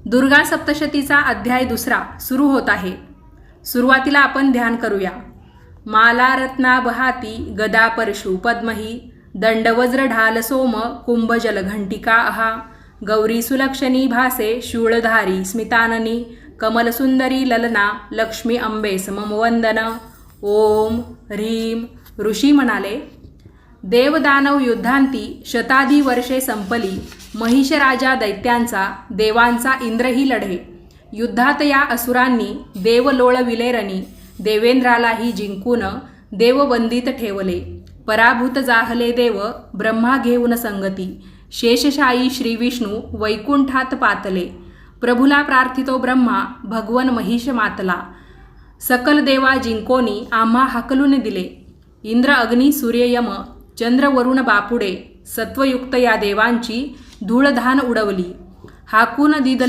दुर्गा सप्तशतीचा अध्याय 2 सुरू होत आहे. सुरुवातीला आपण ध्यान करूया. माला रत्ना बहाती गदा परशु पद्मही दंडवज्र ढाल सोम कुंभजल घंटिका अहा गौरी सुलक्षणी भासे शूळधारी स्मिताननी कमलसुंदरी ललना लक्ष्मी अंबे सममवंदन. ओम ह्रीम. ऋषी म्हणाले, देवदानव युद्धांती शताधी वर्षे संपली. महिषराजा दैत्यांचा देवांचा इंद्रही लढे. युद्धात या असुरांनी देव लोळविलेरणी देवेंद्रालाही जिंकून देवबंदीत ठेवले. पराभूत जाहले देव ब्रह्मा घेऊन संगती. शेषशायी श्रीविष्णू वैकुंठात पातले. प्रभुला प्रार्थितो ब्रह्मा भगवन महिष मातला. सकल देवा जिंकोनी आम्हा हाकलून दिले. इंद्र अग्नी सूर्य यम चंद्र वरुण बापुडे सत्वयुक्त या देवांची धूळधान उडवली. हाकून दिदले